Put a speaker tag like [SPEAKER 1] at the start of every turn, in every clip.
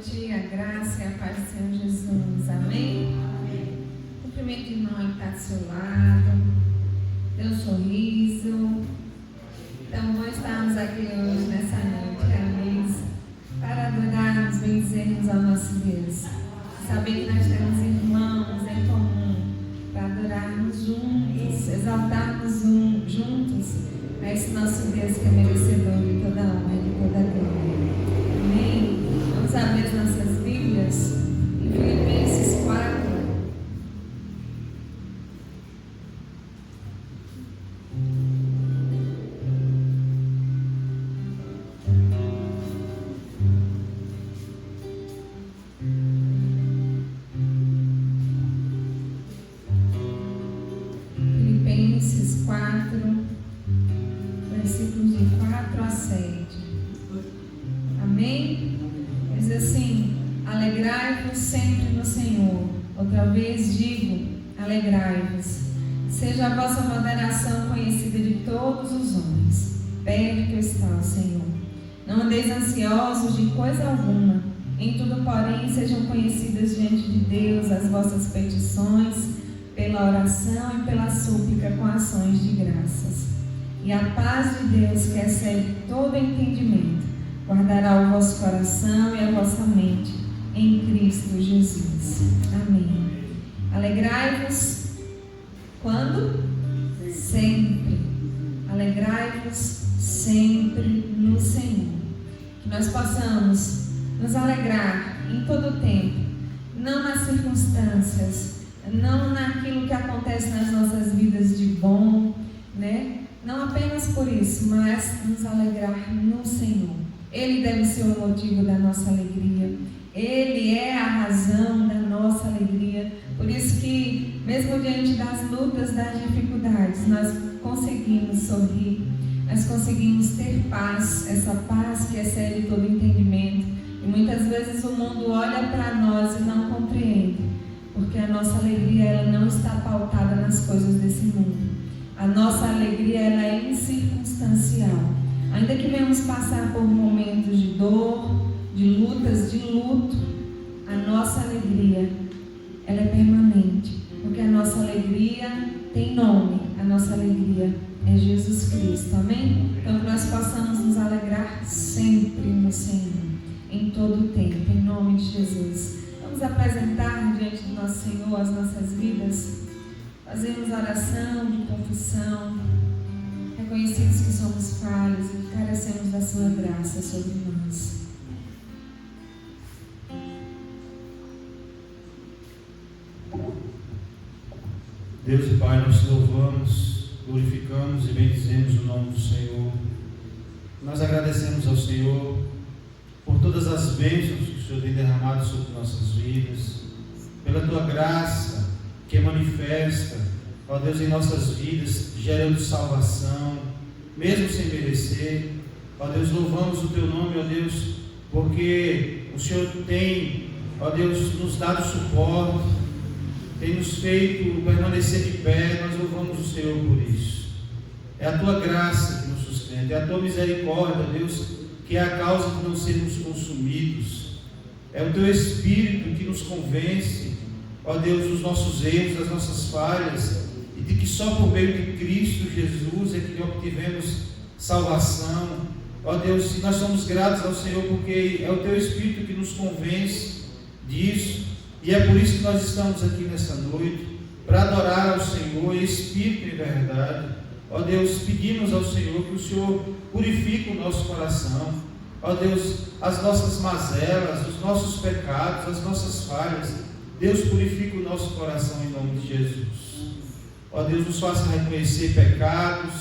[SPEAKER 1] noite, a graça e a paz do Senhor Jesus. Amém? Amém. Cumprimento o irmão aí que está do seu lado. Dê um sorriso. Então, bom estarmos aqui hoje, nessa noite, reunidos, para adorarmos, bendizermos ao nosso Deus. Saber que nós temos irmãos em comum, para adorarmos juntos, exaltarmos juntos a esse nosso Deus que é merecedor de toda a honra e de toda a glória. Amém? Vamos abrir as nossas Bíblias em Filipenses 4. Filipenses 4, versículos de 4 a 7. Amém? Diz assim: alegrai-vos sempre no Senhor. Outra vez digo, alegrai-vos. Seja a vossa moderação conhecida de todos os homens. Perto está o Senhor. Não andeis ansiosos de coisa alguma. Em tudo, porém, sejam conhecidas diante de Deus as vossas petições, pela oração e pela súplica com ações de graças. E a paz de Deus, que excede todo entendimento, guardará o vosso coração e a vossa mente em Cristo Jesus. Amém. Alegrai-vos quando? Sempre. Alegrai-vos sempre no Senhor. Que nós possamos nos alegrar em todo o tempo, não nas circunstâncias, não naquilo que acontece nas nossas vidas de bom, né? Não apenas por isso, mas nos alegrar no Senhor. Ele deve ser o motivo da nossa alegria. Ele é a razão da nossa alegria. Por isso que, mesmo diante das lutas, das dificuldades, nós conseguimos sorrir, nós conseguimos ter paz, essa paz que excede todo entendimento. E muitas vezes o mundo olha para nós e não compreende, porque a nossa alegria ela não está pautada nas coisas desse mundo. A nossa alegria ela é incircunstancial. Ainda que venhamos passar por momentos de dor, de lutas, de luto, a nossa alegria ela é permanente, porque a nossa alegria tem nome, a nossa alegria é Jesus Cristo, amém? Então que nós possamos nos alegrar sempre no Senhor, em todo o tempo, em nome de Jesus. Vamos apresentar diante do nosso Senhor as nossas vidas, fazemos oração de confissão, reconhecidos que somos falhos e que carecemos da sua graça sobre nós.
[SPEAKER 2] Deus e Pai, nós te louvamos, glorificamos e bendizemos o nome do Senhor. Nós agradecemos ao Senhor por todas as bênçãos que o Senhor tem derramado sobre nossas vidas, pela tua graça que manifesta, ó Deus, em nossas vidas, gerando salvação, mesmo sem merecer. Ó Deus, louvamos o teu nome, ó Deus, porque o Senhor tem, ó Deus, nos dado suporte, tem nos feito permanecer de pé. Nós louvamos o Senhor por isso. É a tua graça que nos sustenta, é a tua misericórdia, Deus, que é a causa de não sermos consumidos. É o teu Espírito que nos convence, ó Deus, dos nossos erros, das nossas falhas, e de que só por meio de Cristo Jesus é que obtivemos salvação. Ó Deus, nós somos gratos ao Senhor porque é o teu Espírito que nos convence disso, e é por isso que nós estamos aqui nessa noite, para adorar ao Senhor em espírito e em verdade. Ó Deus, pedimos ao Senhor que o Senhor purifique o nosso coração. Ó Deus, as nossas mazelas, os nossos pecados, as nossas falhas, Deus, purifica o nosso coração em nome de Jesus. Ó Deus, nos faça reconhecer pecados,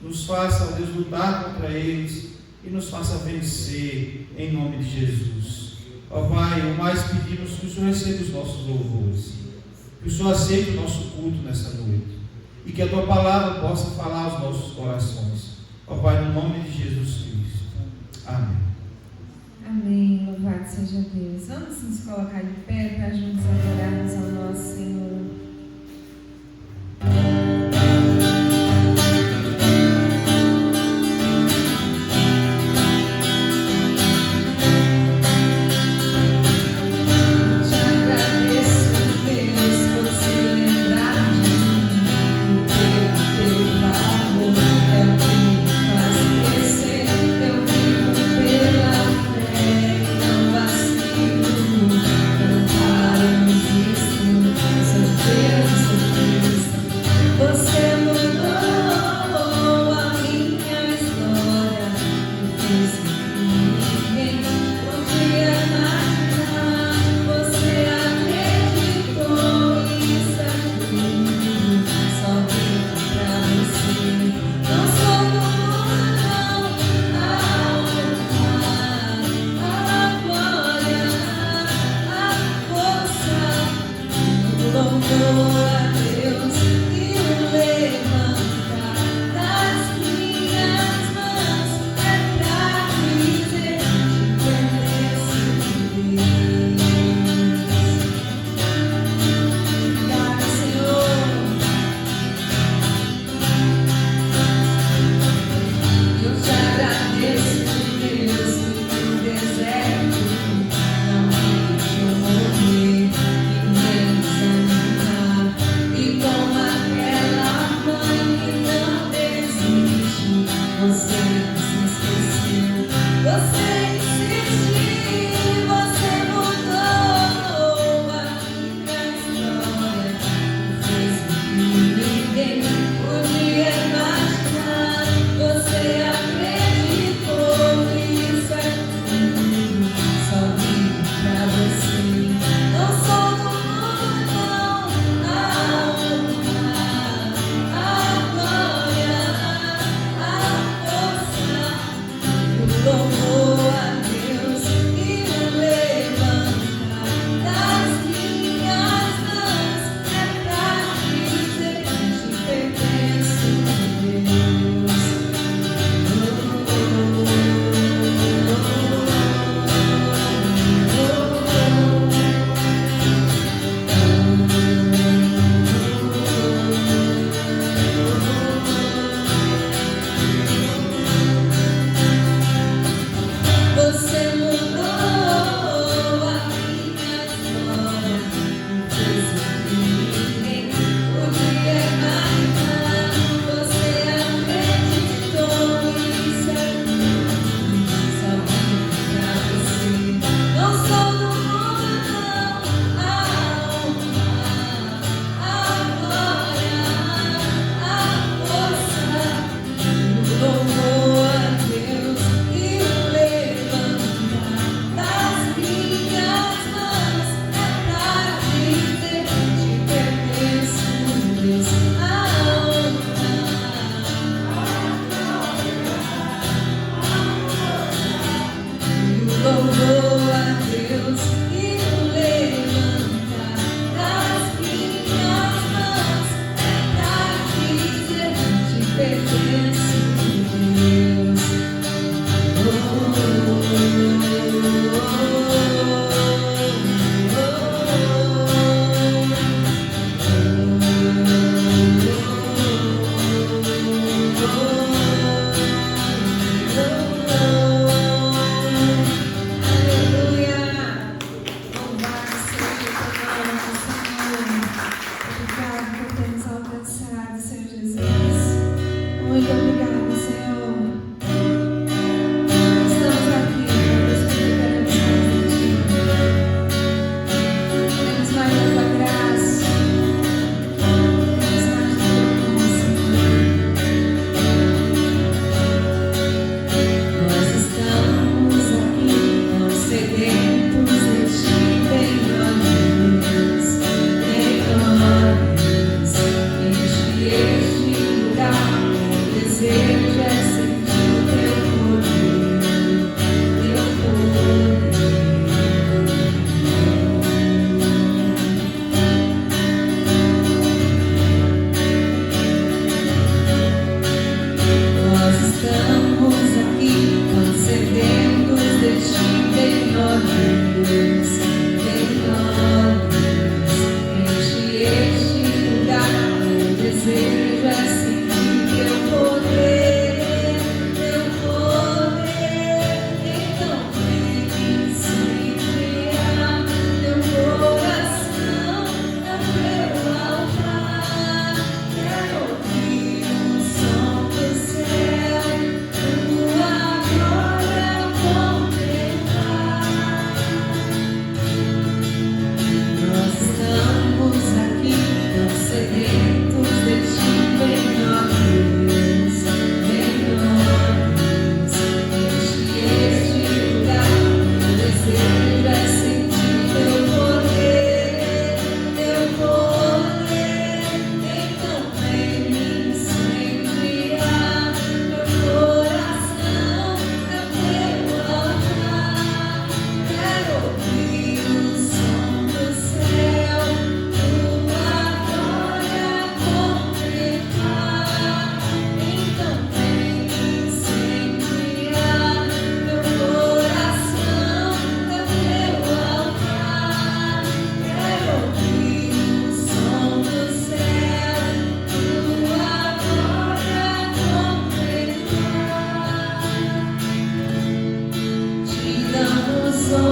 [SPEAKER 2] nos faça, ó Deus, lutar contra eles e nos faça vencer em nome de Jesus. Ó Pai, o mais pedimos que o Senhor receba os nossos louvores, que o Senhor aceite o nosso culto nessa noite e que a tua palavra possa falar aos nossos corações. Ó Pai, no nome de Jesus Cristo. Amém.
[SPEAKER 1] Amém, louvado seja Deus. Vamos nos colocar de pé para juntos adorarmos ao nosso Senhor.
[SPEAKER 2] Vidas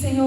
[SPEAKER 2] em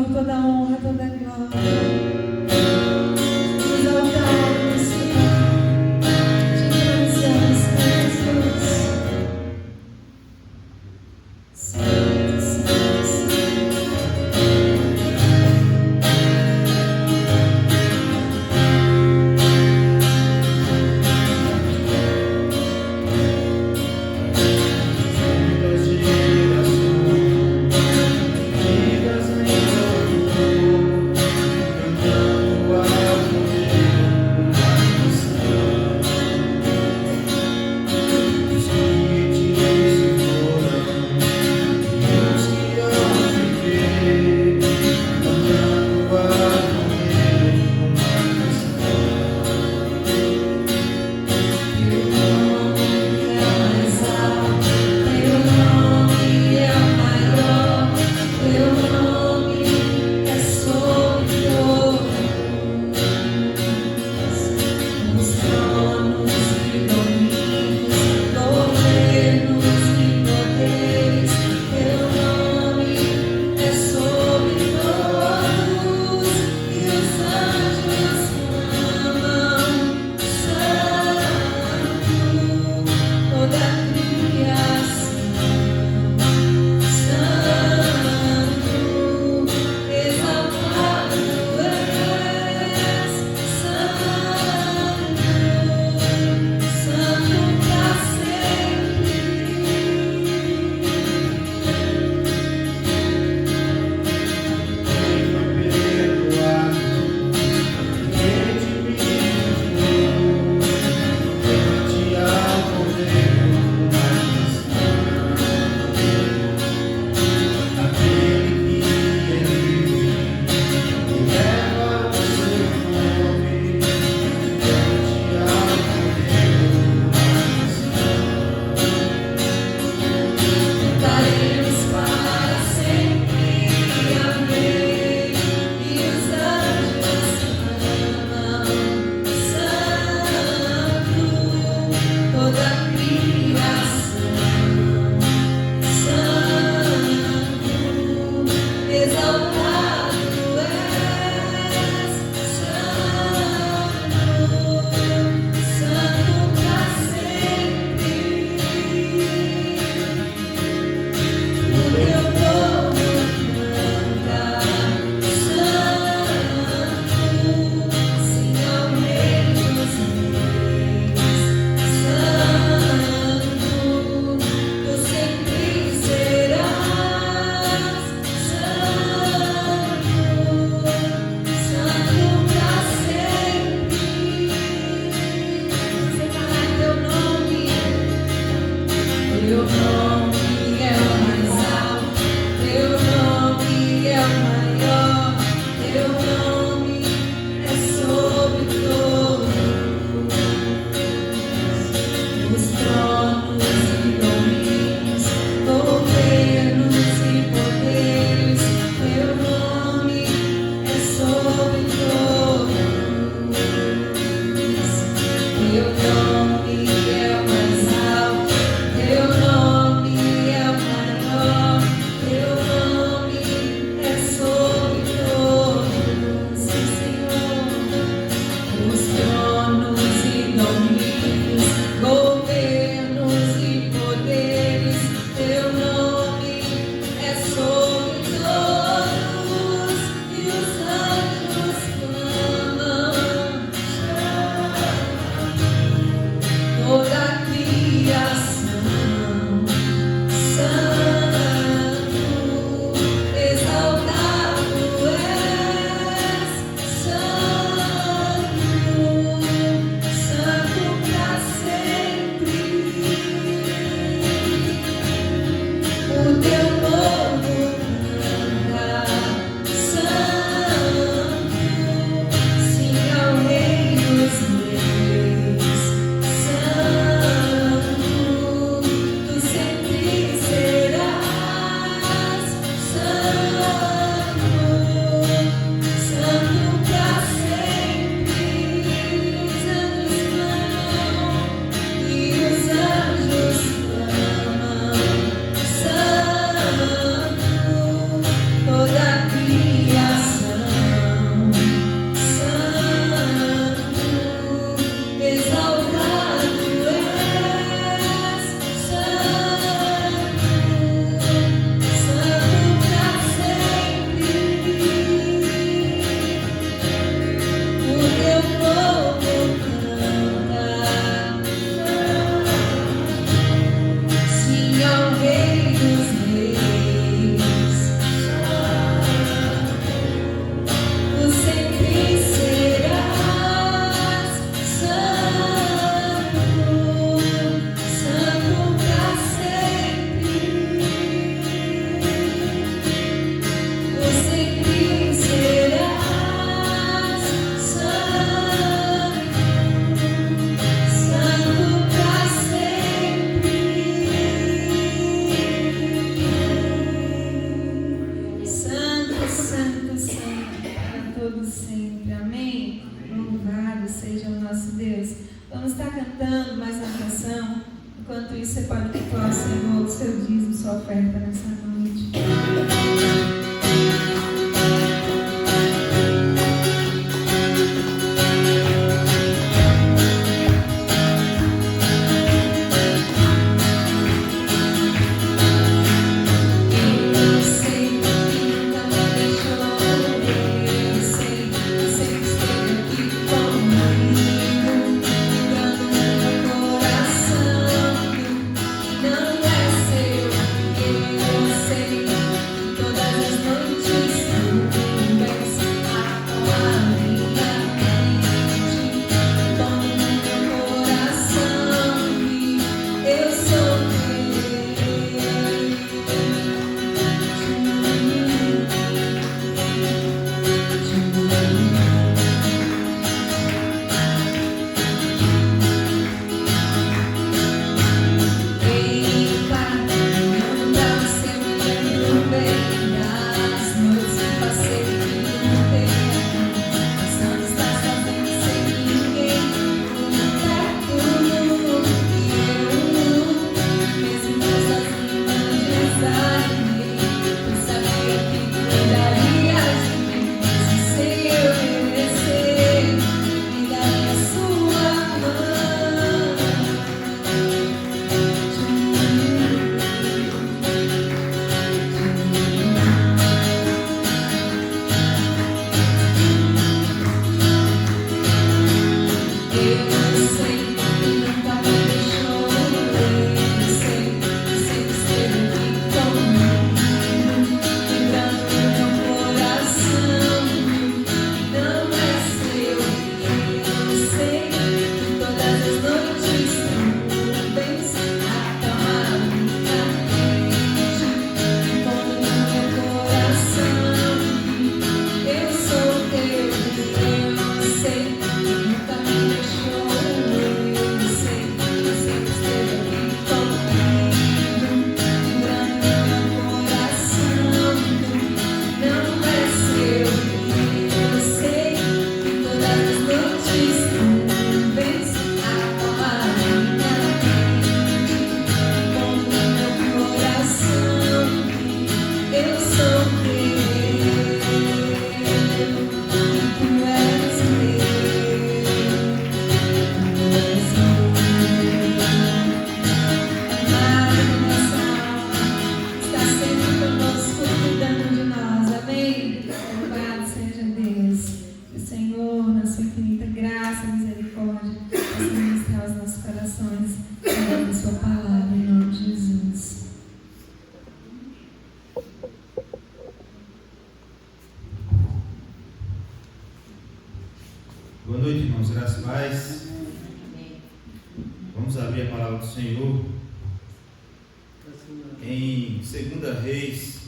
[SPEAKER 2] de 2 Reis,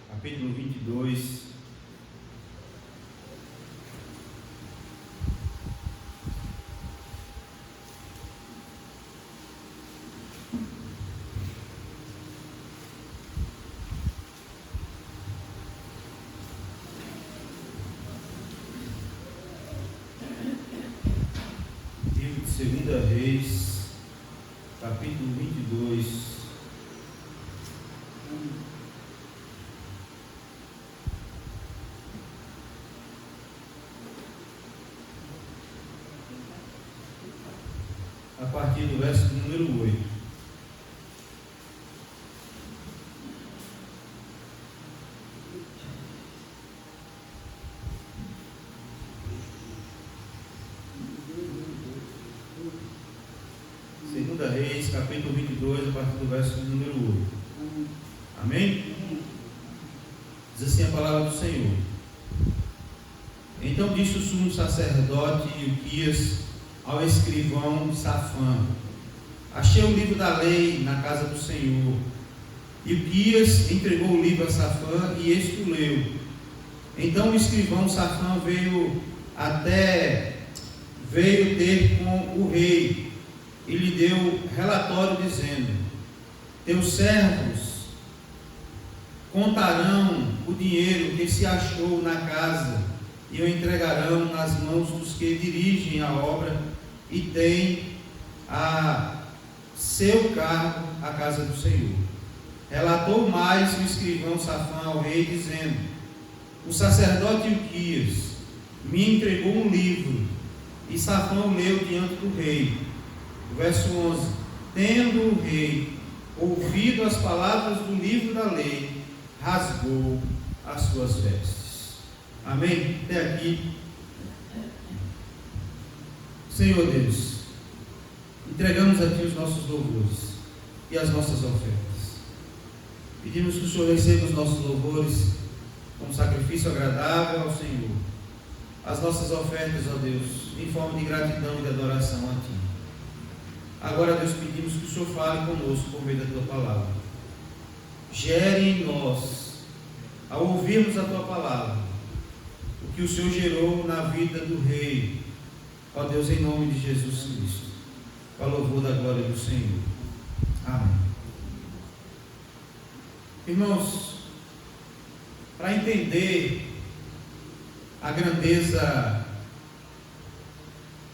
[SPEAKER 2] capítulo 22. Livro de 2 Reis, capítulo 22. A partir do verso número 8. Segunda Reis, capítulo 22, a partir do verso número 8. Amém? Diz assim a palavra do Senhor. Então disse o sumo sacerdote Ilquias ao escrivão Safã: achei o livro da lei na casa do Senhor. Ilquias entregou o livro a Safã e este o leu. Então o escrivão Safã veio ter com o rei e lhe deu relatório dizendo: teus servos contarão o dinheiro que se achou na casa e o entregarão nas mãos dos que dirigem a obra e têm a seu cargo a casa do Senhor. Relatou mais o escrivão Safã ao rei, dizendo: o sacerdote Ilquias me entregou um livro, e Safã o leu diante do rei. Verso 11: tendo o rei ouvido as palavras do livro da lei, rasgou as suas vestes. Amém? Até aqui. Senhor Deus, entregamos a Ti os nossos louvores e as nossas ofertas. Pedimos que o Senhor receba os nossos louvores como sacrifício agradável ao Senhor. As nossas ofertas, ó Deus, em forma de gratidão e de adoração a Ti. Agora, Deus, pedimos que o Senhor fale conosco por meio da Tua palavra. Gere em nós, ao ouvirmos a Tua palavra, o que o Senhor gerou na vida do Rei. Ó Deus, em nome de Jesus Cristo, para o louvor da glória do Senhor. Amém. Irmãos, para entender a grandeza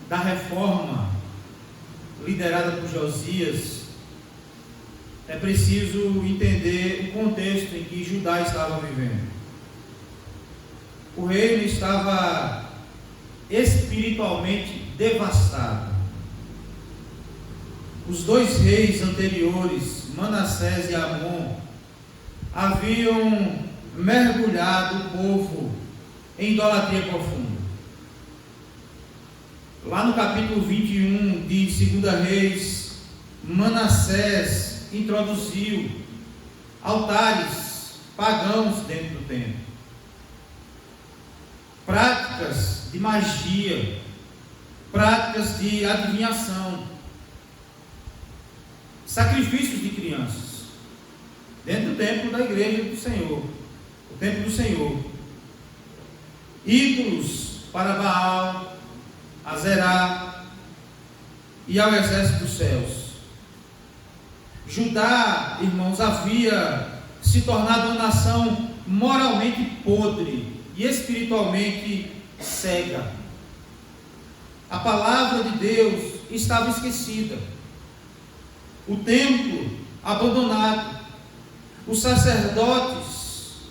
[SPEAKER 2] da reforma liderada por Josias, é preciso entender o contexto em que Judá estava vivendo. O reino estava espiritualmente devastado. Os dois reis anteriores, Manassés e Amon, haviam mergulhado o povo em idolatria profunda. Lá no capítulo 21 de 2 Reis, Manassés introduziu altares pagãos dentro do templo, práticas de magia, práticas de adivinhação, sacrifícios de crianças dentro do templo da igreja do Senhor, o templo do Senhor, ídolos para Baal, Azerá e ao exército dos céus. Judá, irmãos, havia se tornado uma nação moralmente podre e espiritualmente cega. A palavra de Deus estava esquecida, o templo abandonado, os sacerdotes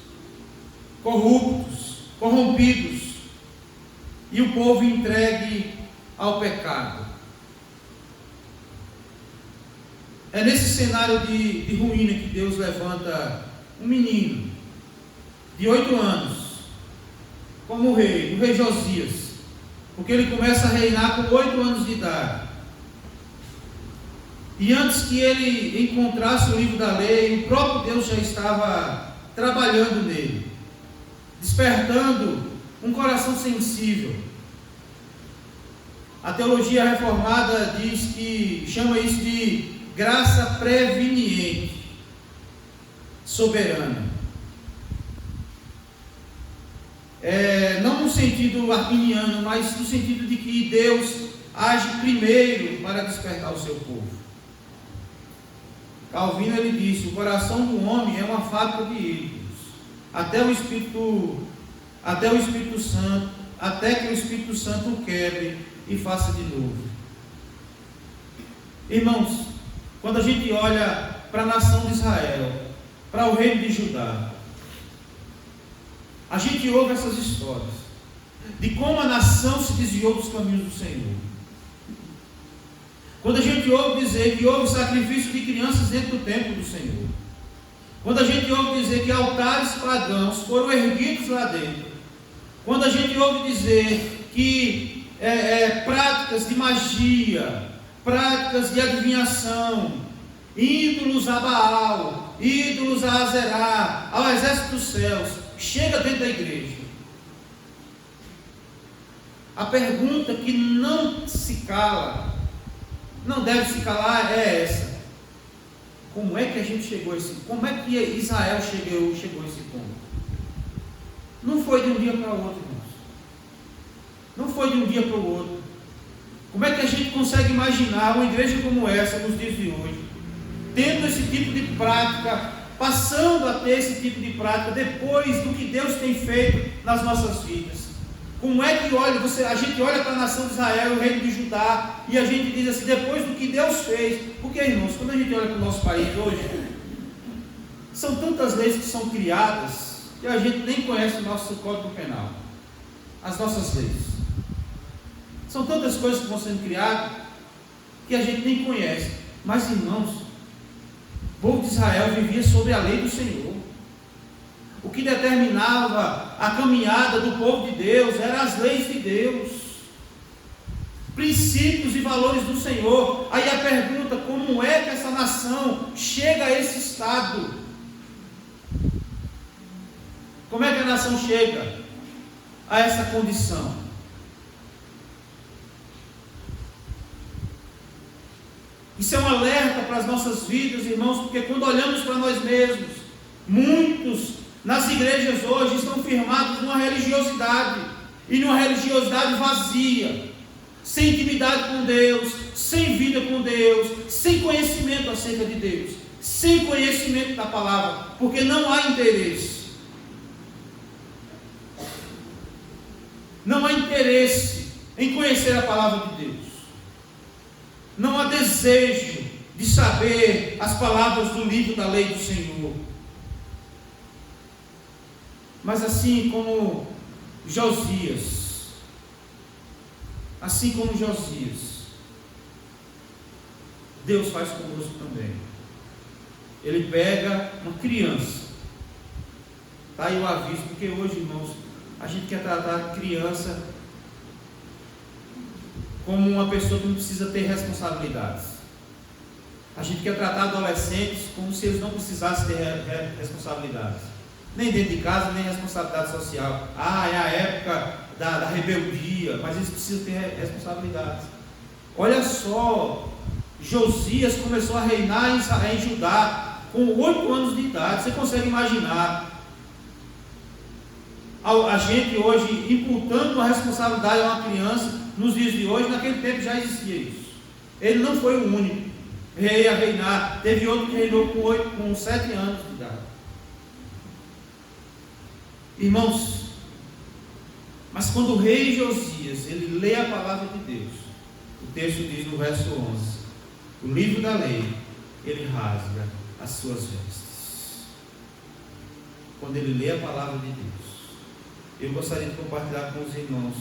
[SPEAKER 2] corruptos, corrompidos, e o povo entregue ao pecado. É nesse cenário de ruína que Deus levanta um menino de 8 anos como rei, o rei Josias, porque ele começa a reinar com 8 anos de idade. E antes que ele encontrasse o livro da lei, o próprio Deus já estava trabalhando nele, despertando um coração sensível. A teologia reformada chama isso de graça preveniente, soberana. Não no sentido arminiano, mas no sentido de que Deus age primeiro para despertar o seu povo. Calvino ele disse: o coração do homem é uma fábrica de ídolos, até o Espírito Santo, até que o Espírito Santo o quebre e faça de novo. Irmãos, quando a gente olha para a nação de Israel, para o reino de Judá, a gente ouve essas histórias de como a nação se desviou dos caminhos do Senhor. Quando a gente ouve dizer que houve sacrifício de crianças dentro do templo do Senhor, quando a gente ouve dizer que altares pagãos foram erguidos lá dentro, quando a gente ouve dizer que práticas de magia, práticas de adivinhação, ídolos a Baal, ídolos a Azerá, ao exército dos céus, chega dentro da igreja. A pergunta que não se cala, não deve se calar, é essa: como é que a gente chegou a esse ponto? Como é que Israel chegou a esse ponto? Não foi de um dia para o outro, irmãos. Não foi de um dia para o outro. Como é que a gente consegue imaginar uma igreja como essa nos dias de hoje, tendo esse tipo de prática, passando a ter esse tipo de prática depois do que Deus tem feito nas nossas vidas? Como é que a gente olha para a nação de Israel, o reino de Judá, e a gente diz assim, depois do que Deus fez? Porque, irmãos, quando a gente olha para o nosso país hoje, são tantas leis que são criadas que a gente nem conhece o nosso Código Penal, as nossas leis. São tantas coisas que vão sendo criadas que a gente nem conhece. Mas, irmãos, o povo de Israel vivia sobre a lei do Senhor. O que determinava a caminhada do povo de Deus eram as leis de Deus, princípios e valores do Senhor. Aí a pergunta: como é que essa nação chega a esse estado? Como é que a nação chega a essa condição? Isso é um alerta para as nossas vidas, irmãos, porque quando olhamos para nós mesmos, muitos nas igrejas hoje estão firmados numa religiosidade, e numa religiosidade vazia, sem intimidade com Deus, sem vida com Deus, sem conhecimento acerca de Deus, sem conhecimento da palavra, porque não há interesse. Não há interesse em conhecer a palavra de Deus. Não há desejo de saber as palavras do livro da lei do Senhor. Mas assim como Josias, Deus faz conosco também. Ele pega uma criança. Está aí o aviso, porque hoje, irmãos, a gente quer tratar a criança como uma pessoa que não precisa ter responsabilidades. A gente quer tratar adolescentes como se eles não precisassem ter responsabilidades, nem dentro de casa, nem responsabilidade social. É a época da rebeldia, mas eles precisam ter responsabilidades. Olha só, Josias começou a reinar em Judá com 8 anos de idade. Você consegue imaginar a gente hoje imputando uma responsabilidade a uma criança? Nos dias de hoje, naquele tempo já existia isso. Ele não foi o único rei a reinar. Teve outro que reinou com 7 anos de idade. Irmãos, mas quando o rei Josias, ele lê a palavra de Deus, o texto diz no verso 11, o livro da lei, ele rasga as suas vestes. Quando ele lê a palavra de Deus, eu gostaria de compartilhar com os irmãos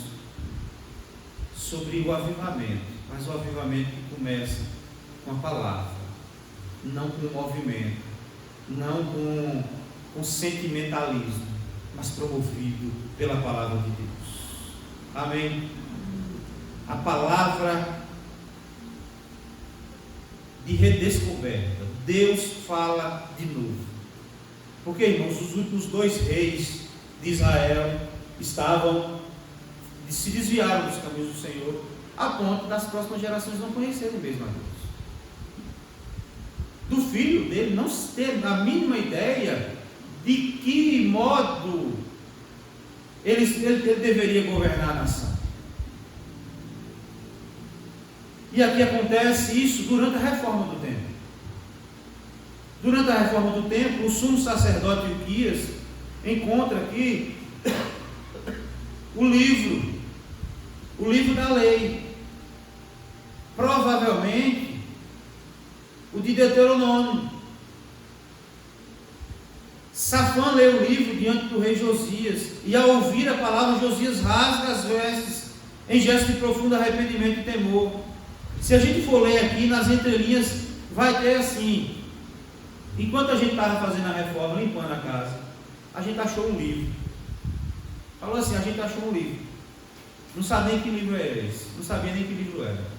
[SPEAKER 2] sobre o avivamento, mas o avivamento que começa com a palavra, não com movimento, não com sentimentalismo, mas promovido pela palavra de Deus. Amém? A palavra de redescoberta. Deus fala de novo. Porque, irmãos, os últimos 2 reis de Israel se desviaram dos caminhos do Senhor, a ponto das próximas gerações não conhecerem mesmo a Deus. filho dele não ter a mínima ideia de que modo ele deveria governar a nação. E aqui acontece isso durante a reforma do templo. Durante a reforma do templo, o sumo sacerdote Ilquias encontra aqui o livro da lei, provavelmente o de Deuteronômio. Safã lê o livro diante do rei Josias, e ao ouvir a palavra, Josias rasga as vestes em gesto de profundo arrependimento e temor. Se a gente for ler aqui nas entrelinhas, vai ter assim: enquanto a gente estava fazendo a reforma, limpando a casa, a gente achou um livro. Falou assim: a gente achou um livro. Não sabe nem que livro é esse. Não sabia nem que livro era.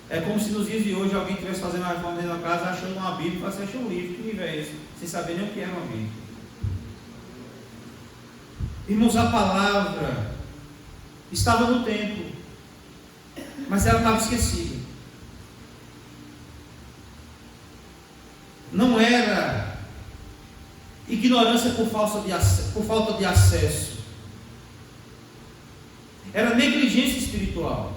[SPEAKER 2] É como se nos dias de hoje alguém estivesse fazendo uma reforma dentro da casa, achando uma Bíblia e falasse: achou um livro. Que livro é esse? Sem saber nem o que era uma Bíblia. Irmãos, a palavra estava no templo, mas ela estava esquecida. Não era ignorância por falta de acesso. Era negligência espiritual.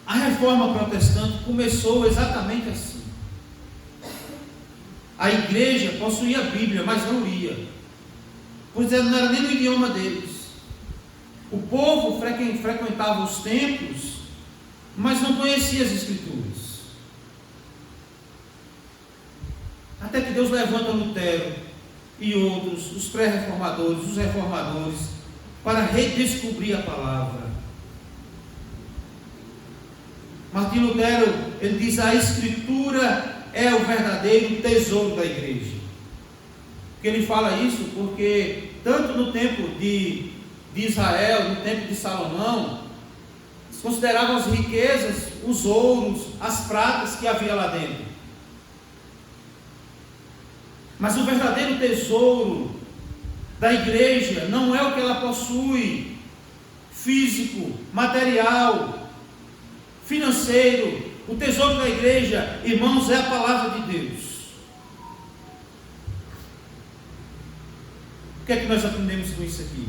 [SPEAKER 2] A reforma protestante começou exatamente assim. A igreja possuía a Bíblia, mas não lia, pois não era nem no idioma deles. O povo frequentava os templos, mas não conhecia as Escrituras. Até que Deus levanta Lutero e outros, os pré-reformadores, os reformadores, para redescobrir a palavra. Martim Lutero, ele diz: a Escritura é o verdadeiro tesouro da igreja. Ele fala isso porque tanto no tempo de Israel, no tempo de Salomão, se consideravam as riquezas, os ouros, as pratas que havia lá dentro. Mas o verdadeiro tesouro da igreja não é o que ela possui, físico, material, financeiro. O tesouro da igreja, irmãos, é a palavra de Deus. O que é que nós aprendemos com isso aqui?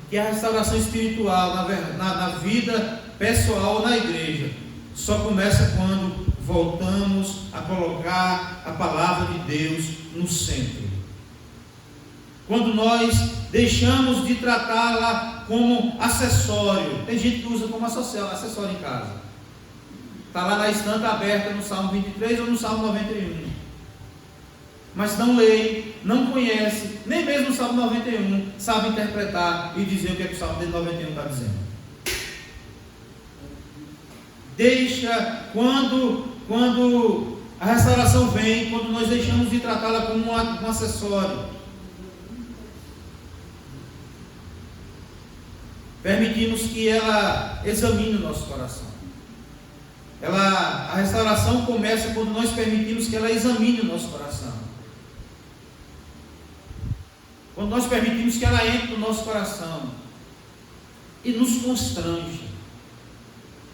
[SPEAKER 2] Que a restauração espiritual na vida pessoal na igreja só começa quando voltamos a colocar a palavra de Deus no centro. Quando nós deixamos de tratá-la como acessório. Tem gente que usa como acessório em casa. Está lá na estante aberta no Salmo 23 ou no Salmo 91. Mas não lê, não conhece, nem mesmo o Salmo 91 sabe interpretar e dizer o que é que o Salmo 91 está dizendo. Deixa, quando a restauração vem, quando nós deixamos de tratá-la como um acessório, permitimos que ela examine o nosso coração. A restauração começa quando nós permitimos que ela examine o nosso coração. Quando nós permitimos que ela entre no nosso coração e nos constrange.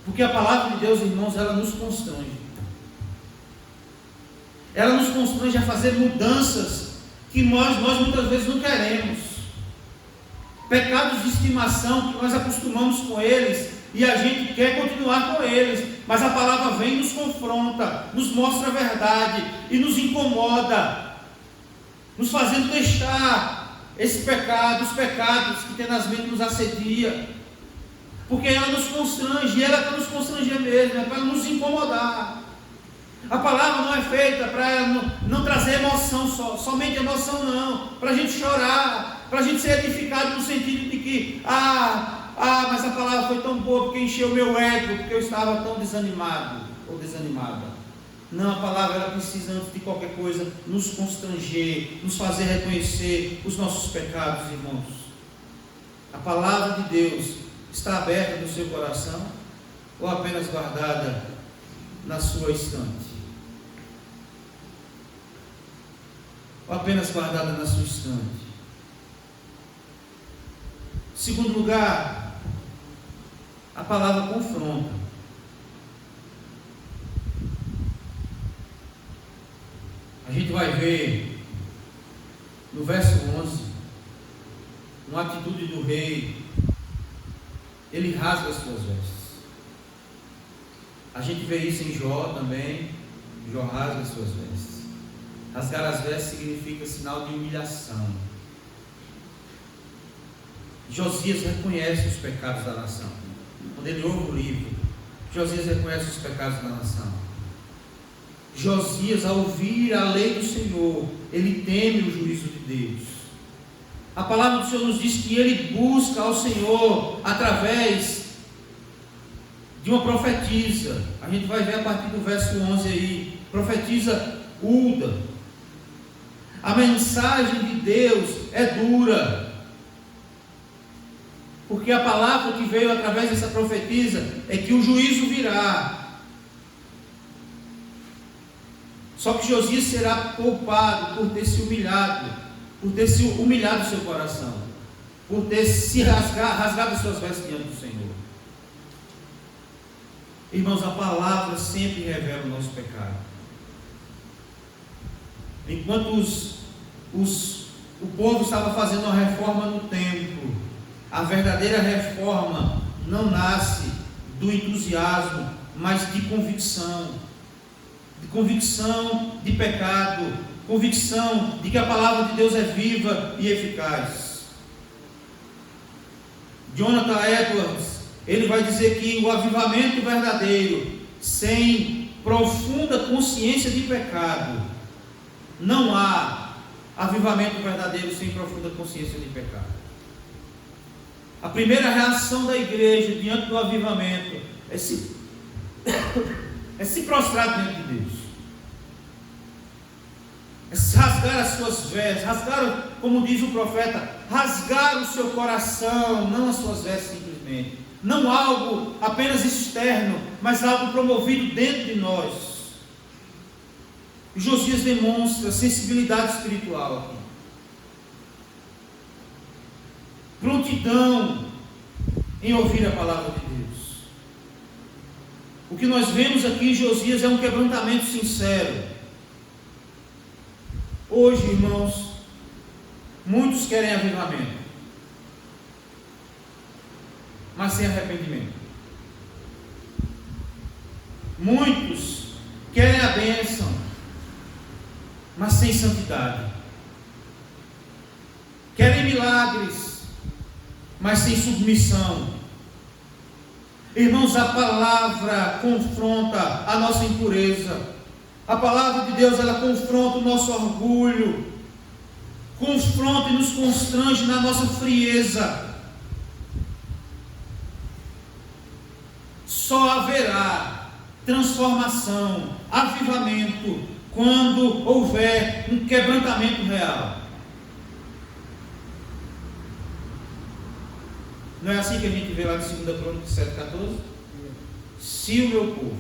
[SPEAKER 2] Porque a palavra de Deus, irmãos, ela nos constrange. Ela nos constrange a fazer mudanças que nós muitas vezes não queremos. Pecados de estimação que nós acostumamos com eles e a gente quer continuar com eles, mas a palavra vem e nos confronta, nos mostra a verdade e nos incomoda, nos fazendo deixar esse pecado, os pecados que tenazmente nos assedia, porque ela nos constrange, e ela é para nos constranger mesmo, é para nos incomodar. A palavra não é feita para não trazer emoção, somente emoção não, para a gente chorar, para a gente ser edificado no sentido de que, mas a palavra foi tão boa porque encheu o meu ego, porque eu estava tão desanimado ou desanimada. Não, a palavra ela precisa, antes de qualquer coisa, nos constranger, nos fazer reconhecer os nossos pecados, irmãos. A palavra de Deus está aberta no seu coração ou apenas guardada na sua estante? Ou apenas guardada na sua estante? Segundo lugar, A palavra confronta. A gente vai ver no verso 11 uma atitude do rei. Ele rasga as suas vestes. A gente vê isso em Jó também. Jó rasga as suas vestes. Rasgar as vestes significa sinal de humilhação. Josias reconhece os pecados da nação. Quando ele ouve o livro, Josias reconhece os pecados da nação. Josias, ao ouvir a lei do Senhor, ele teme o juízo de Deus. A palavra do Senhor nos diz que ele busca ao Senhor através de uma profetisa. A gente vai ver a partir do verso 11 aí. Profetisa Hulda. A mensagem de Deus é dura. Porque a palavra que veio através dessa profetisa é que o juízo virá. Só que Josias será poupado por ter se humilhado, por ter se humilhado seu coração, por ter se rasgado suas vestes diante do Senhor. Irmãos, a palavra sempre revela o nosso pecado. Enquanto o povo estava fazendo uma reforma no templo, a verdadeira reforma não nasce do entusiasmo, mas de convicção de pecado, convicção de que a palavra de Deus é viva e eficaz. Jonathan Edwards, ele vai dizer que o avivamento verdadeiro, sem profunda consciência de pecado, não há avivamento verdadeiro sem profunda consciência de pecado. A primeira reação da igreja diante do avivamento é se prostrar diante de Deus. É se rasgar as suas vestes, rasgar, como diz o profeta, rasgar o seu coração, não as suas vestes simplesmente. Não algo apenas externo, mas algo promovido dentro de nós. Josias demonstra sensibilidade espiritual aqui. Prontidão em ouvir a palavra de Deus. O que nós vemos aqui em Josias é um quebrantamento sincero. Hoje, irmãos, muitos querem avivamento, mas sem arrependimento. Muitos querem a bênção, mas sem santidade. Querem milagres, mas sem submissão. Irmãos, a palavra confronta a nossa impureza. A palavra de Deus, ela confronta o nosso orgulho, confronta e nos constrange na nossa frieza. Só haverá transformação, avivamento, quando houver um quebrantamento real. Não é assim que a gente vê lá em 2 Crônicas 7,14? Se o meu povo,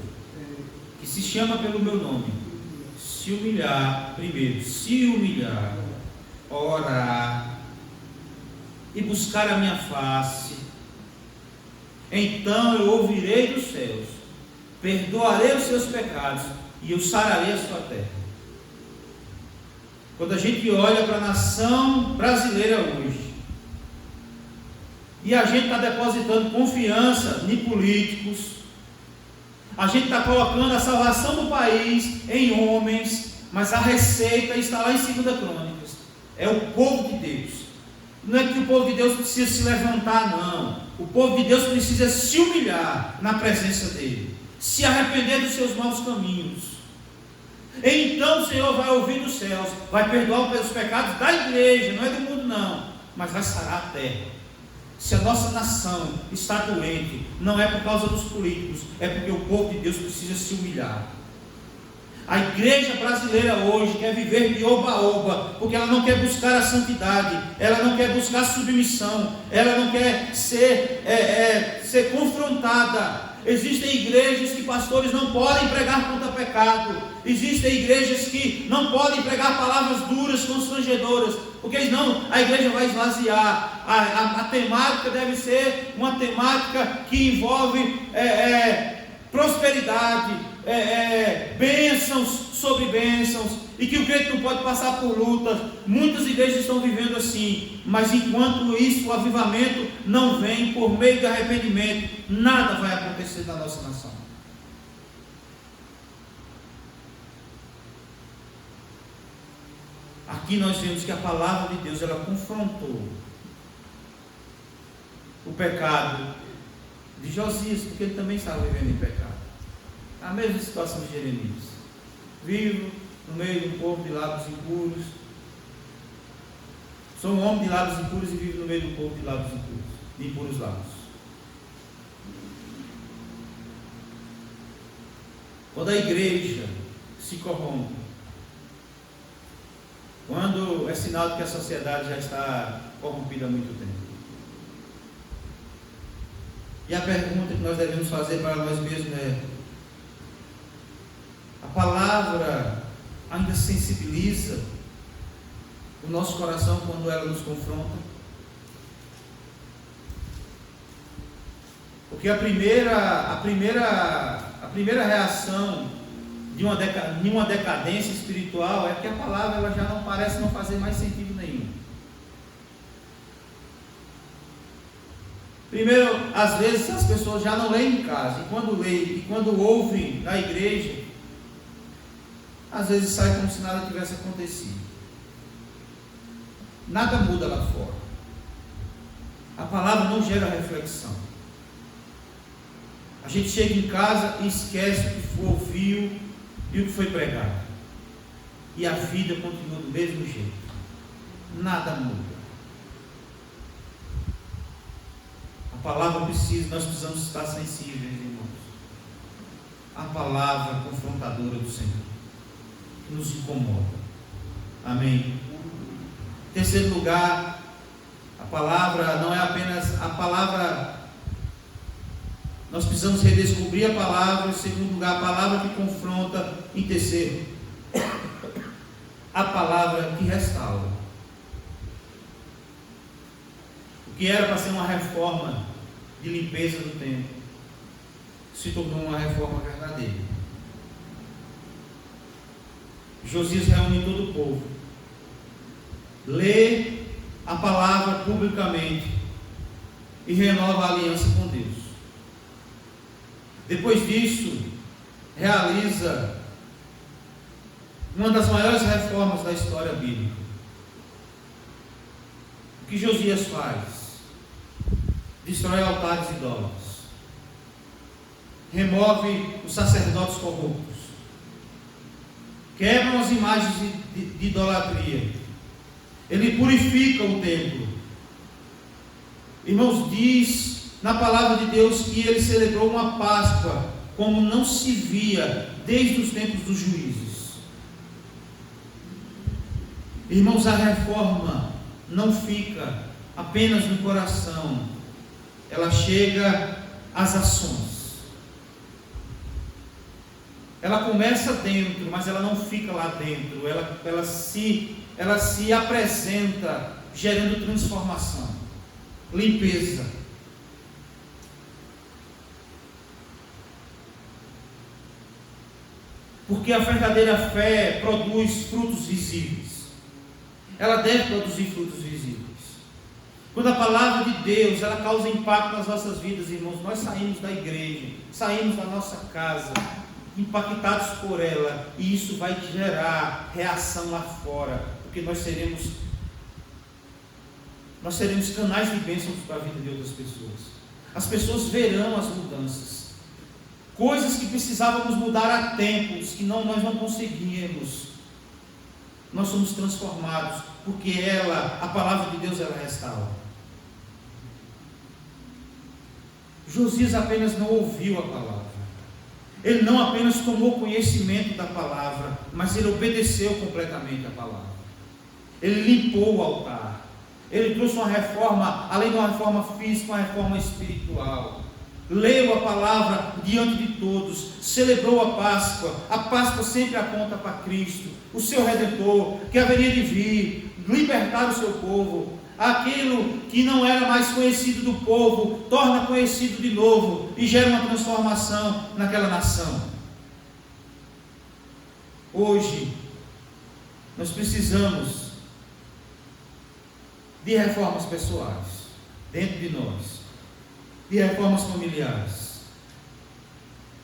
[SPEAKER 2] que se chama pelo meu nome, se humilhar, primeiro, se humilhar, orar e buscar a minha face, então eu ouvirei dos céus, perdoarei os seus pecados e eu sararei a sua terra. Quando a gente olha para a nação brasileira hoje, e a gente está depositando confiança em políticos, a gente está colocando a salvação do país em homens, mas a receita está lá em 2 Crônicas. É o povo de Deus. Não é que o povo de Deus precisa se levantar, não. O povo de Deus precisa se humilhar na presença dele, se arrepender dos seus maus caminhos. Então o Senhor vai ouvir dos céus, vai perdoar os pecados da igreja, não é do mundo não, mas vai sarar a terra. Se a nossa nação está doente, não é por causa dos políticos, é porque o povo de Deus precisa se humilhar. A igreja brasileira hoje quer viver de oba-oba, porque ela não quer buscar a santidade, ela não quer buscar a submissão, ela não quer ser confrontada, Existem igrejas que pastores não podem pregar contra pecado. Existem igrejas que não podem pregar palavras duras, constrangedoras, porque senão a igreja vai esvaziar. A temática deve ser uma temática que envolve prosperidade, bênçãos sobre bênçãos, e que o crente não pode passar por lutas. Muitas igrejas estão vivendo assim, mas enquanto isso, o avivamento não vem por meio de arrependimento, nada vai acontecer na nossa nação. Aqui nós vemos que a palavra de Deus, ela confrontou o pecado de Josias, porque ele também estava vivendo em pecado. A mesma situação de Jeremias. Vivo no meio de um povo de lábios impuros. Sou um homem de lábios impuros e vivo no meio de um povo de lábios impuros, de impuros lábios. Quando a igreja se corrompe, quando é sinal de que a sociedade já está corrompida há muito tempo. E a pergunta que nós devemos fazer para nós mesmos é: a palavra ainda sensibiliza o nosso coração quando ela nos confronta? Porque a primeira reação de uma decadência espiritual é que a palavra ela já não parece não fazer mais sentido nenhum. Primeiro, às vezes as pessoas já não leem em casa, e quando leem e quando ouvem na igreja, às vezes sai como se nada tivesse acontecido. Nada muda lá fora. A palavra não gera reflexão. A gente chega em casa e esquece o que ouviu e o que foi pregado. E a vida continua do mesmo jeito. Nada muda. A palavra nós precisamos estar sensíveis, irmãos. A palavra confrontadora do Senhor, que nos incomoda. Amém. Em terceiro lugar, a palavra não é apenas a palavra. Nós precisamos redescobrir a palavra. Em segundo lugar, a palavra que confronta. Em terceiro, a palavra que restaura. O que era para ser uma reforma de limpeza do templo se tornou uma reforma verdadeira. Josias reúne todo o povo, lê a palavra publicamente e renova a aliança com Deus. Depois disso, realiza uma das maiores reformas da história bíblica. O que Josias faz? Destrói altares idólatras, remove os sacerdotes corruptos, quebram as imagens de idolatria, ele purifica o templo. Irmãos, diz na palavra de Deus que ele celebrou uma Páscoa como não se via desde os tempos dos juízes. Irmãos, a reforma não fica apenas no coração, ela chega às ações. Ela começa dentro, mas ela não fica lá dentro. Ela se apresenta gerando transformação, limpeza. Porque a verdadeira fé produz frutos visíveis. Ela deve produzir frutos visíveis. Quando a palavra de Deus, ela causa impacto nas nossas vidas, irmãos, nós saímos da igreja, saímos da nossa casa, impactados por ela, e isso vai gerar reação lá fora, porque nós seremos canais de bênçãos para a vida de outras pessoas. As pessoas verão as mudanças, coisas que precisávamos mudar há tempos, que nós não conseguíamos. Nós somos transformados, porque a palavra de Deus, ela restaura. Josias apenas não ouviu a palavra, ele não apenas tomou conhecimento da palavra, mas ele obedeceu completamente a palavra. Ele limpou o altar, ele trouxe uma reforma, além de uma reforma física, uma reforma espiritual. leu a palavra diante de todos, celebrou a Páscoa. A Páscoa sempre aponta para Cristo, o seu Redentor, que haveria de vir, libertar o seu povo. Aquilo que não era mais conhecido do povo, torna conhecido de novo e gera uma transformação naquela nação. Hoje, nós precisamos de reformas pessoais, dentro de nós, de reformas familiares,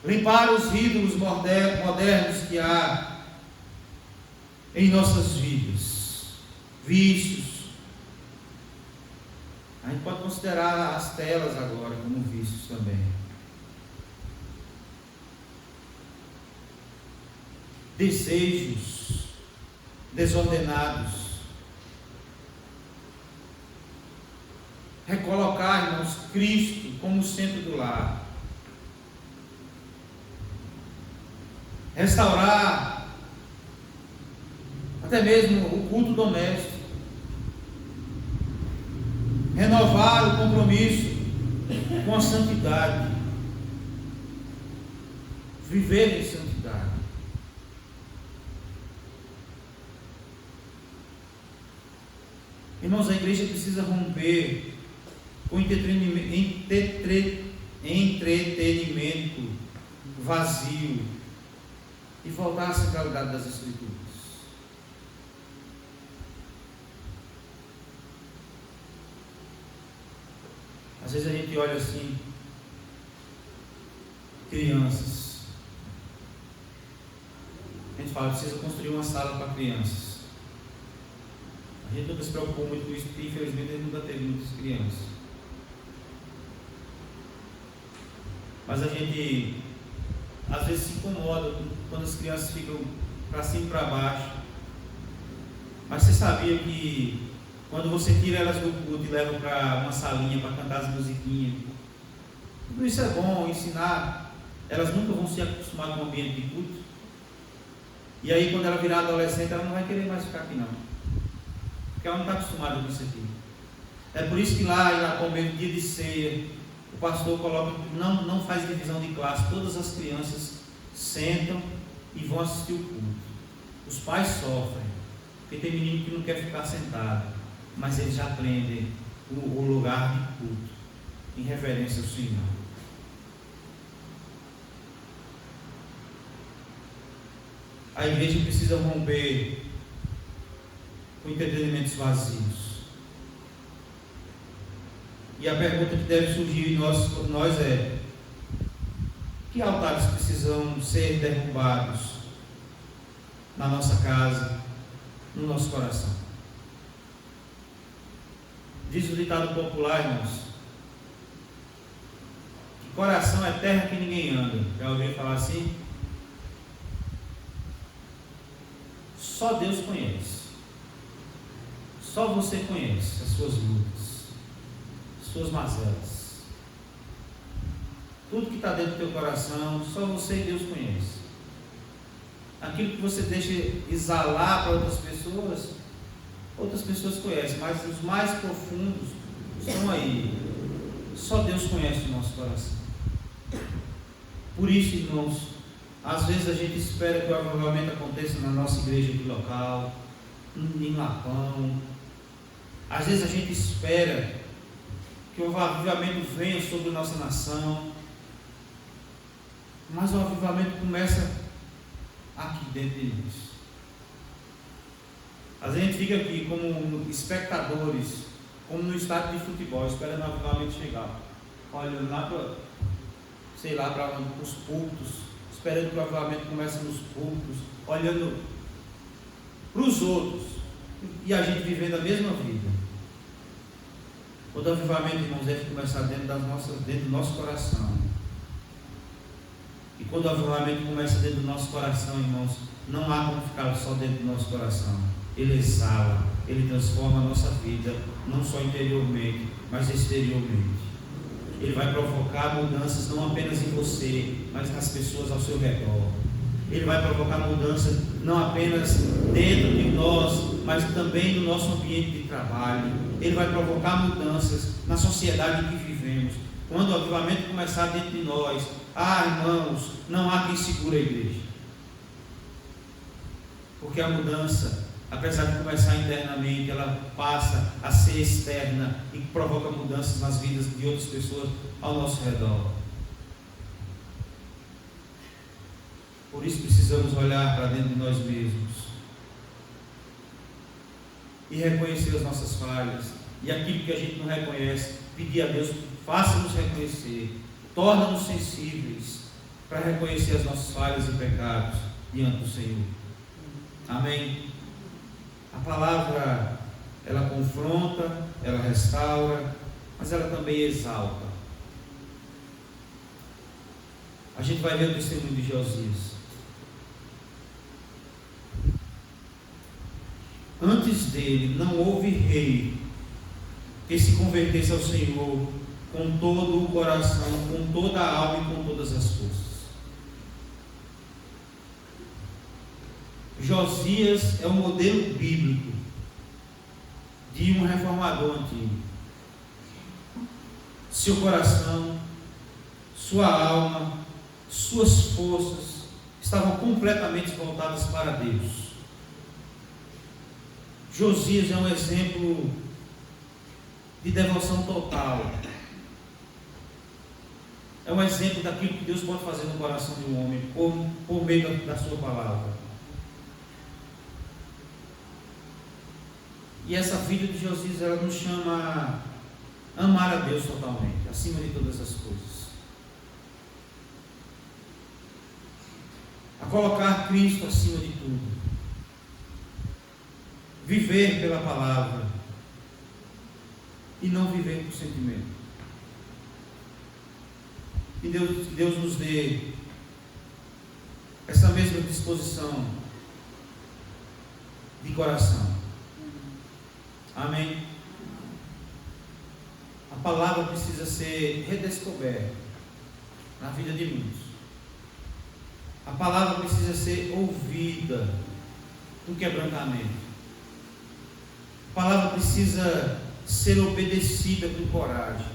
[SPEAKER 2] limpar os ídolos modernos que há em nossas vidas, vícios. A gente pode considerar as telas agora como vícios também. Desejos desordenados. Recolocar, irmãos, Cristo como centro do lar. Restaurar até mesmo o culto doméstico. Renovar o compromisso com a santidade. Viver em santidade. Irmãos, a igreja precisa romper com entretenimento vazio e voltar à centralidade das Escrituras. Às vezes a gente olha assim, crianças. A gente fala, precisa construir uma sala para crianças. A gente nunca se preocupou muito com isso, porque infelizmente a gente nunca teve muitas crianças. Mas a gente às vezes se incomoda quando as crianças ficam para cima e para baixo. Mas você sabia que quando você tira elas do culto e leva para uma salinha para cantar as musiquinhas, tudo isso é bom, ensinar. Elas nunca vão se acostumar com o ambiente de culto. E aí quando ela virar adolescente, ela não vai querer mais ficar aqui não. Porque ela não está acostumada com isso aqui. É por isso que lá em Lacombe, no dia de ceia, o pastor coloca, não faz divisão de classe, todas as crianças sentam e vão assistir o culto. Os pais sofrem, porque tem menino que não quer ficar sentado, mas eles já aprendem o lugar de culto, em reverência ao Senhor. A igreja precisa romper com entretenimentos vazios. E a pergunta que deve surgir em nós é: que altares precisam ser derrubados na nossa casa, no nosso coração? Diz o ditado popular, irmãos, que coração é terra que ninguém anda. Já ouviu falar assim? Só Deus conhece. Só você conhece as suas lutas, as suas mazelas. Tudo que está dentro do teu coração, só você e Deus conhece. Aquilo que você deixa exalar para outras pessoas conhecem, mas os mais profundos estão aí. Só Deus conhece o nosso coração. Por isso, irmãos, às vezes a gente espera que o avivamento aconteça na nossa igreja aqui local, em Lapão. Às vezes a gente espera que o avivamento venha sobre a nossa nação, mas o avivamento começa aqui dentro de nós. Às vezes a gente fica aqui como espectadores, como no estádio de futebol, esperando o avivamento chegar, olhando lá para os púlpitos, esperando que o avivamento comece nos púlpitos, olhando para os outros, e a gente vivendo a mesma vida. O avivamento, irmãos, deve começar dentro do nosso coração. E quando o avivamento começa dentro do nosso coração, irmãos, não há como ficar só dentro do nosso coração. Ele exala, ele transforma a nossa vida, não só interiormente, mas exteriormente. Ele vai provocar mudanças não apenas em você, mas nas pessoas ao seu redor. Ele vai provocar mudanças não apenas dentro de nós, mas também no nosso ambiente de trabalho. Ele vai provocar mudanças na sociedade em que vivemos. quando o avivamento começar dentro de nós, irmãos, não há quem segure a igreja. Porque a mudança, apesar de começar internamente, ela passa a ser externa e provoca mudanças nas vidas de outras pessoas ao nosso redor. Por isso precisamos olhar para dentro de nós mesmos e reconhecer as nossas falhas, e aquilo que a gente não reconhece, pedir a Deus, faça-nos reconhecer, torna-nos sensíveis para reconhecer as nossas falhas e pecados diante do Senhor. Amém? A palavra, ela confronta, ela restaura, mas ela também exalta. A gente vai ver o testemunho de Josias. Antes dele não houve rei que se convertesse ao Senhor com todo o coração, com toda a alma e com todas as forças. Josias é o modelo bíblico de um reformador antigo. Seu coração, sua alma, suas forças estavam completamente voltadas para Deus. Josias é um exemplo de devoção total. É um exemplo daquilo que Deus pode fazer no coração de um homem por meio da sua palavra. E essa vida de Josias, ela nos chama a amar a Deus totalmente, acima de todas as coisas. A colocar Cristo acima de tudo. Viver pela palavra e não viver por sentimento. Que Deus nos dê essa mesma disposição de coração. Amém? A palavra precisa ser redescoberta na vida de muitos. A palavra precisa ser ouvida no quebrantamento. A palavra precisa ser obedecida com coragem.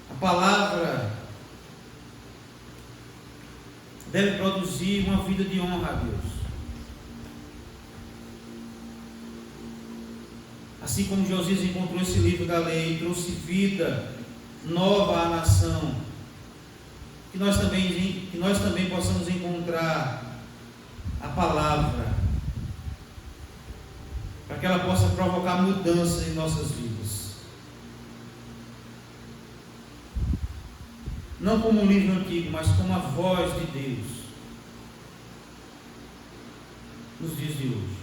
[SPEAKER 2] A palavra deve produzir uma vida de honra a Deus. Assim como Josias encontrou esse livro da lei e trouxe vida nova à nação, que nós também possamos encontrar a palavra, para que ela possa provocar mudanças em nossas vidas. Não como um livro antigo, mas como a voz de Deus nos dias de hoje.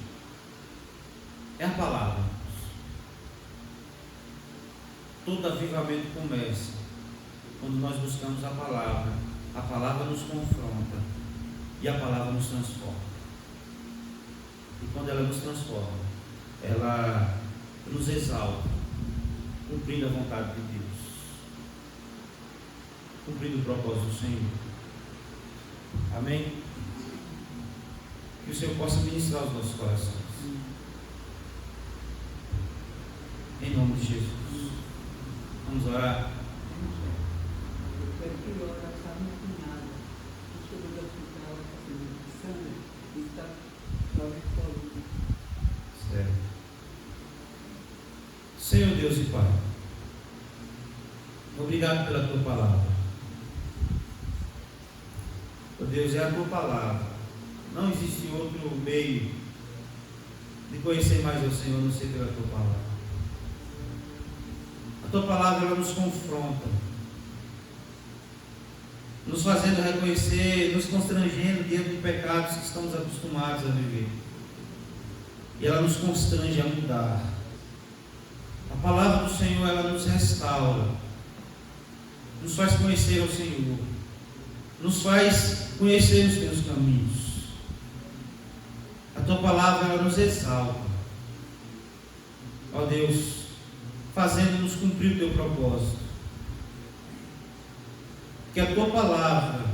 [SPEAKER 2] É a palavra. Todo avivamento começa quando nós buscamos a palavra nos confronta e a palavra nos transforma. E quando ela nos transforma, ela nos exalta, cumprindo a vontade de Deus, cumprindo o propósito do Senhor. Amém? Que o Senhor possa ministrar os nossos corações. Em nome de Jesus. Vamos orar.
[SPEAKER 3] Eu quero que eu ore só no final. O Senhor do hospital está sendo e está falando.
[SPEAKER 2] Certo. Senhor Deus e Pai, obrigado pela Tua palavra. Oh Deus, é a Tua palavra. Não existe outro meio de conhecer mais o Senhor, a não ser pela Tua palavra. A Tua palavra, ela nos confronta, nos fazendo reconhecer, nos constrangendo diante de pecados que estamos acostumados a viver. E ela nos constrange a mudar. A palavra do Senhor, ela nos restaura, nos faz conhecer ao Senhor, nos faz conhecer os Teus caminhos. A Tua palavra, ela nos exalta, ó Deus, fazendo-nos cumprir o Teu propósito. Que a Tua palavra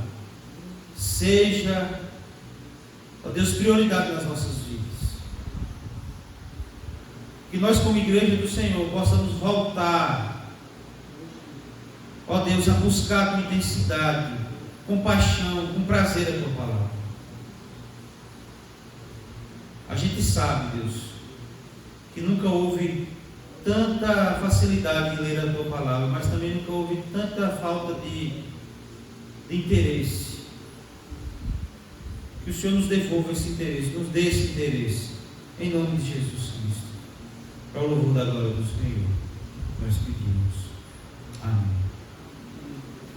[SPEAKER 2] seja, ó Deus, prioridade nas nossas vidas. Que nós, como igreja do Senhor, possamos voltar ó Deus, a buscar com intensidade, com paixão, com prazer a tua palavra. A gente sabe, Deus, que nunca houve tanta facilidade em ler a tua palavra, mas também nunca houve tanta falta de interesse. Que o Senhor nos devolva esse interesse, nos dê esse interesse, em nome de Jesus Cristo, para o louvor da glória do Senhor, nós pedimos. Amém.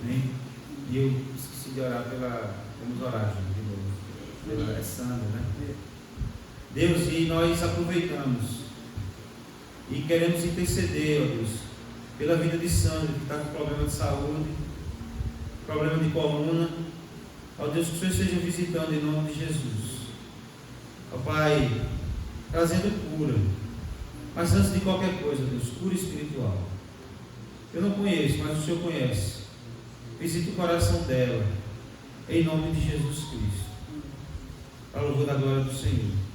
[SPEAKER 2] Amém? E eu esqueci de orar vamos orar junto de novo, pela Alessandra, né? Deus, e nós aproveitamos e queremos interceder, ó Deus, pela vida de Sandra, que está com problema de saúde, problema de coluna. Ó Deus, que o Senhor esteja visitando em nome de Jesus. Ó Pai, trazendo cura. Mas antes de qualquer coisa, Deus, cura espiritual. Eu não conheço, mas o Senhor conhece. Visita o coração dela, em nome de Jesus Cristo. Para o louvor da glória do Senhor.